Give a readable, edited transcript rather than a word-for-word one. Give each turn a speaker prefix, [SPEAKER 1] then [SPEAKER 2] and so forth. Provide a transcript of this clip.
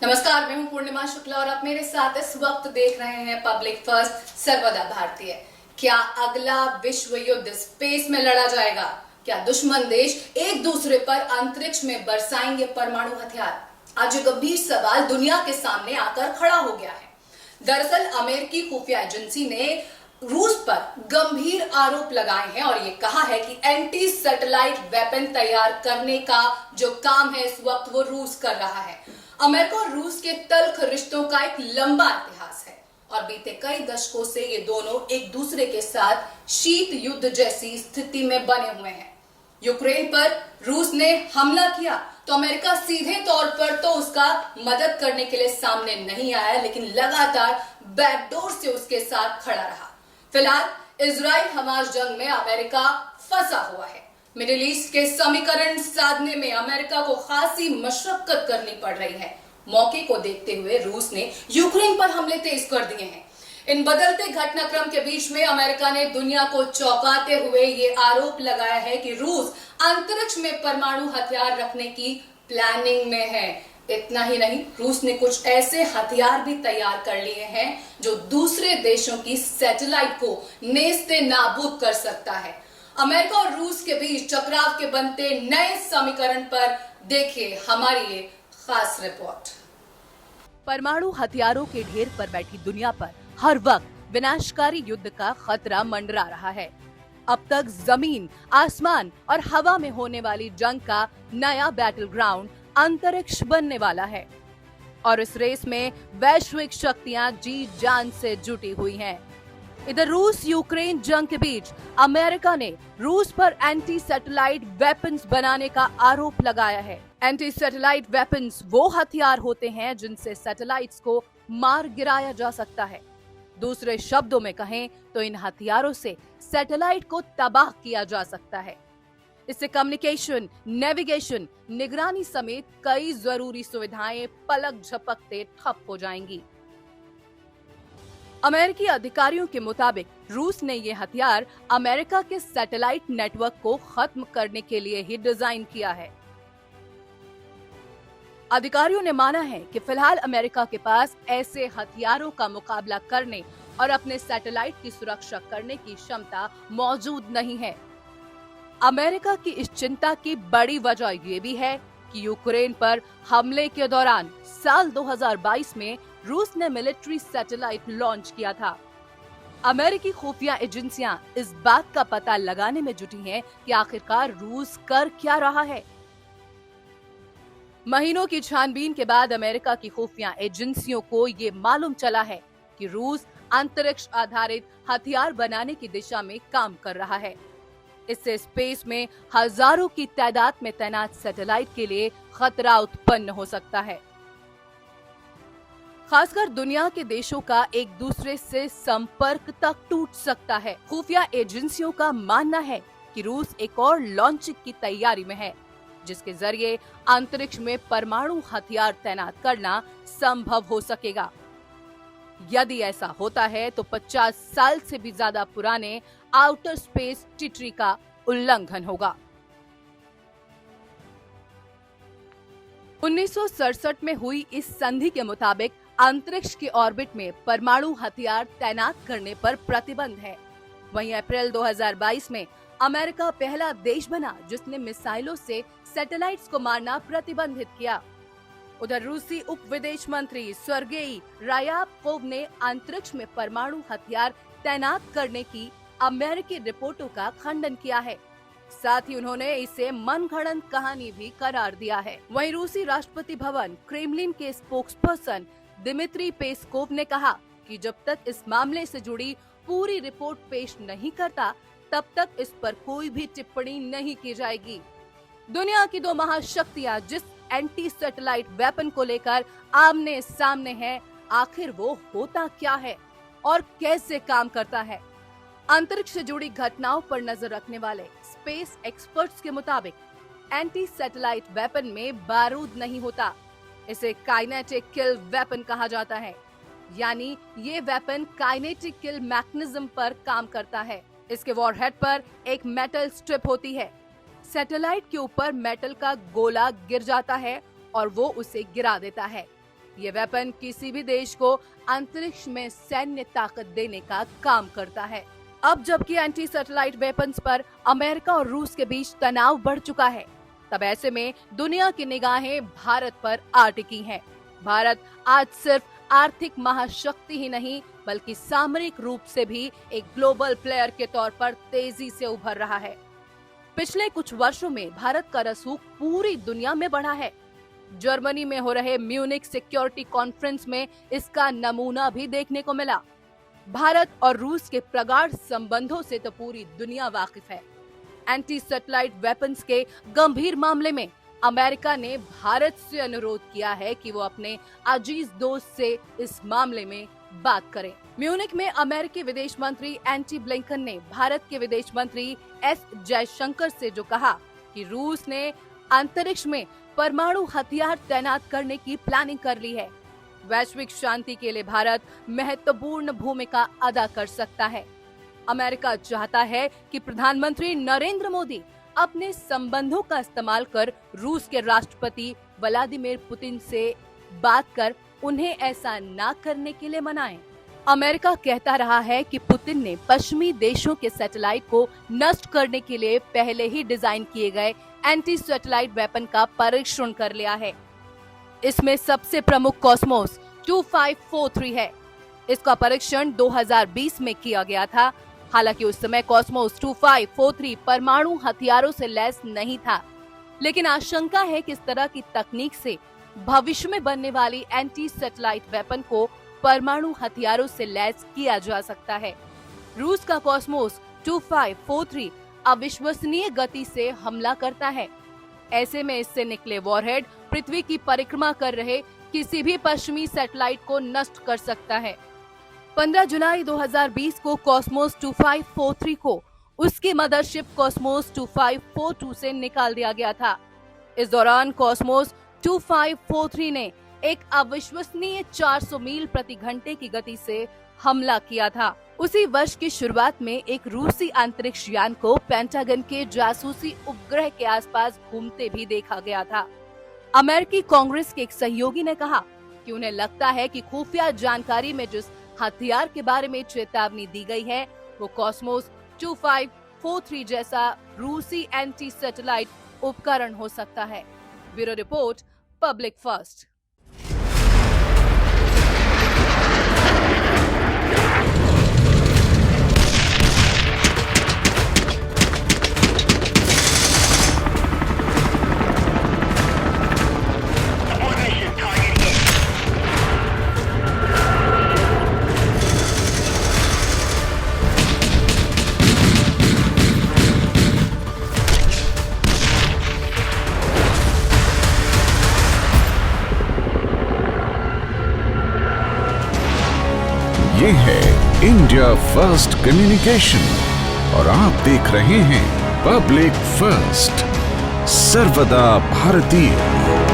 [SPEAKER 1] नमस्कार, मैं हूं पूर्णिमा शुक्ला और आप मेरे साथ इस वक्त देख रहे हैं पब्लिक फर्स्ट सर्वदा भारतीय। क्या अगला विश्व युद्ध स्पेस में लड़ा जाएगा? क्या दुश्मन देश एक दूसरे पर अंतरिक्ष में बरसाएंगे परमाणु हथियार? आज ये गंभीर सवाल दुनिया के सामने आकर खड़ा हो गया है। दरअसल अमेरिकी खुफिया एजेंसी ने रूस पर गंभीर आरोप लगाए हैं और ये कहा है कि एंटी सैटेलाइट वेपन तैयार करने का जो काम है इस वक्त वो रूस कर रहा है। अमेरिका और रूस के तल्ख रिश्तों का एक लंबा इतिहास है और बीते कई दशकों से ये दोनों एक दूसरे के साथ शीत युद्ध जैसी स्थिति में बने हुए हैं। यूक्रेन पर रूस ने हमला किया तो अमेरिका सीधे तौर पर तो उसका मदद करने के लिए सामने नहीं आया, लेकिन लगातार बैकडोर से उसके साथ खड़ा रहा। फिलहाल इजराइल हमास जंग में अमेरिका फंसा हुआ है। मिडिल ईस्ट के समीकरण साधने में अमेरिका को खासी मशक्कत करनी पड़ रही है। मौके को देखते हुए रूस ने यूक्रेन पर हमले तेज कर दिए हैं। इन बदलते घटनाक्रम के बीच में अमेरिका ने दुनिया को चौंकाते हुए ये आरोप लगाया है कि रूस अंतरिक्ष में परमाणु हथियार रखने की प्लानिंग में है। इतना ही नहीं, रूस ने कुछ ऐसे हथियार भी तैयार कर लिए हैं जो दूसरे देशों की सैटेलाइट को नेस्ते नाबूद कर सकता है। अमेरिका और रूस के बीच टकराव के बनते नए समीकरण पर देखिए हमारी ये खास रिपोर्ट।
[SPEAKER 2] परमाणु हथियारों के ढेर पर बैठी दुनिया पर हर वक्त विनाशकारी युद्ध का खतरा मंडरा रहा है। अब तक जमीन, आसमान और हवा में होने वाली जंग का नया बैटल ग्राउंड अंतरिक्ष बनने वाला है और इस रेस में वैश्विक शक्तियां जी जान से जुटी हुई हैं। इधर रूस यूक्रेन जंग के बीच अमेरिका ने रूस पर एंटी सैटेलाइट वेपन्स बनाने का आरोप लगाया है। एंटी सैटेलाइट वेपन्स वो हथियार होते हैं जिनसे सैटेलाइट्स को मार गिराया जा सकता है। दूसरे शब्दों में कहें तो इन हथियारों से सैटेलाइट को तबाह किया जा सकता है। इससे कम्युनिकेशन, नेविगेशन, निगरानी समेत कई जरूरी सुविधाएं पलक झपकते ठप हो जाएंगी। अमेरिकी अधिकारियों के मुताबिक रूस ने ये हथियार अमेरिका के सैटेलाइट नेटवर्क को खत्म करने के लिए ही डिजाइन किया है। अधिकारियों ने माना है कि फिलहाल अमेरिका के पास ऐसे हथियारों का मुकाबला करने और अपने सैटेलाइट की सुरक्षा करने की क्षमता मौजूद नहीं है। अमेरिका की इस चिंता की बड़ी वजह ये भी है कि यूक्रेन पर हमले के दौरान साल 2022 में रूस ने मिलिट्री सैटेलाइट लॉन्च किया था। अमेरिकी खुफिया एजेंसियां इस बात का पता लगाने में जुटी हैं कि आखिरकार रूस कर क्या रहा है। महीनों की छानबीन के बाद अमेरिका की खुफिया एजेंसियों को ये मालूम चला है कि रूस अंतरिक्ष आधारित हथियार बनाने की दिशा में काम कर रहा है। इससे स्पेस में हजारों की तादाद में तैनात सैटेलाइट के लिए खतरा उत्पन्न हो सकता है। खासकर दुनिया के देशों का एक दूसरे से संपर्क तक टूट सकता है। खुफिया एजेंसियों का मानना है कि रूस एक और लॉन्चिंग की तैयारी में है, जिसके जरिए अंतरिक्ष में परमाणु हथियार तैनात करना संभव हो सकेगा। यदि ऐसा होता है तो 50 साल से भी ज्यादा पुराने आउटर स्पेस ट्रीटी का उल्लंघन होगा। 1967 में हुई इस संधि के मुताबिक अंतरिक्ष के ऑर्बिट में परमाणु हथियार तैनात करने पर प्रतिबंध है। वहीं अप्रैल 2022 में अमेरिका पहला देश बना जिसने मिसाइलों से सैटेलाइट्स को मारना प्रतिबंधित किया। उधर रूसी उप विदेश मंत्री सर्गेई रायाबकोव ने अंतरिक्ष में परमाणु हथियार तैनात करने की अमेरिकी रिपोर्टों का खंडन किया है। साथ ही उन्होंने इसे मनगढ़ंत कहानी भी करार दिया है। वहीं रूसी राष्ट्रपति भवन क्रेमलिन के स्पोक्सपर्सन दिमित्री पेस्कोव ने कहा कि जब तक इस मामले से जुड़ी पूरी रिपोर्ट पेश नहीं करता तब तक इस पर कोई भी टिप्पणी नहीं की जाएगी। दुनिया की दो महाशक्तियां जिस एंटी सैटेलाइट वेपन को लेकर आमने सामने हैं, आखिर वो होता क्या है और कैसे काम करता है? अंतरिक्ष से जुड़ी घटनाओं पर नजर रखने वाले स्पेस एक्सपर्ट्स के मुताबिक एंटी सैटेलाइट वेपन में बारूद नहीं होता। इसे काइनेटिक किल वेपन कहा जाता है, यानी ये वेपन काइनेटिक किल मैकेनिज्म पर काम करता है। इसके वॉरहेड पर एक मेटल स्ट्रिप होती है। सैटेलाइट के ऊपर मेटल का गोला गिर जाता है और वो उसे गिरा देता है। ये वेपन किसी भी देश को अंतरिक्ष में सैन्य ताकत देने का काम करता है। अब जबकि एंटी सैटेलाइट वेपन्स पर अमेरिका और रूस के बीच तनाव बढ़ चुका है, तब ऐसे में दुनिया की निगाहें भारत पर आ टिकी हैं। भारत आज सिर्फ आर्थिक महाशक्ति ही नहीं बल्कि सामरिक रूप से भी एक ग्लोबल प्लेयर के तौर पर तेजी से उभर रहा है। पिछले कुछ वर्षों में भारत का रसूख पूरी दुनिया में बढ़ा है। जर्मनी में हो रहे म्यूनिक सिक्योरिटी कॉन्फ्रेंस में इसका नमूना भी देखने को मिला। भारत और रूस के प्रगाढ़ संबंधों से तो पूरी दुनिया वाकिफ है। एंटी सैटेलाइट वेपन्स के गंभीर मामले में अमेरिका ने भारत से अनुरोध किया है कि वो अपने अजीज दोस्त से इस मामले में बात करें। म्यूनिक में अमेरिकी विदेश मंत्री एंटी ब्लिंकन ने भारत के विदेश मंत्री एस जयशंकर से जो कहा कि रूस ने अंतरिक्ष में परमाणु हथियार तैनात करने की प्लानिंग कर ली है। वैश्विक शांति के लिए भारत महत्वपूर्ण भूमिका अदा कर सकता है। अमेरिका चाहता है कि प्रधानमंत्री नरेंद्र मोदी अपने संबंधों का इस्तेमाल कर रूस के राष्ट्रपति व्लादिमीर पुतिन से बात कर उन्हें ऐसा ना करने के लिए मनाएं। अमेरिका कहता रहा है कि पुतिन ने पश्चिमी देशों के सैटेलाइट को नष्ट करने के लिए पहले ही डिजाइन किए गए एंटी सैटेलाइट वेपन का परीक्षण कर लिया है। इसमें सबसे प्रमुख कॉस्मोस 2543 है। इसका परीक्षण 2020 में किया गया था। हालांकि उस समय कॉस्मोस 2543 परमाणु हथियारों से लैस नहीं था, लेकिन आशंका है कि इस तरह की तकनीक से भविष्य में बनने वाली एंटी सैटेलाइट वेपन को परमाणु हथियारों से लैस किया जा सकता है। रूस का कॉस्मोस 2543 अविश्वसनीय गति से हमला करता है। ऐसे में इससे निकले वॉरहेड पृथ्वी की परिक्रमा कर रहे किसी भी पश्चिमी सैटेलाइट को नष्ट कर सकता है। 15 जुलाई 2020 को कॉस्मोस 2543 को उसकी मदरशिप कॉस्मोस 2542 से निकाल दिया गया था। इस दौरान कॉस्मोस 2543 ने एक अविश्वसनीय 400 मील प्रति घंटे की गति से हमला किया था। उसी वर्ष की शुरुआत में एक रूसी अंतरिक्ष यान को पेंटागन के जासूसी उपग्रह के आसपास घूमते भी देखा गया था। अमेरिकी कांग्रेस के एक सहयोगी ने कहा कि उन्हें लगता है कि खुफिया जानकारी में जिस हथियार के बारे में चेतावनी दी गई है वो कॉस्मोस 2543 जैसा रूसी एंटी सैटेलाइट उपकरण हो सकता है। Bureau report, public first.
[SPEAKER 3] ये है इंडिया फर्स्ट कम्युनिकेशन और आप देख रहे हैं पब्लिक फर्स्ट, सर्वदा भारतीय।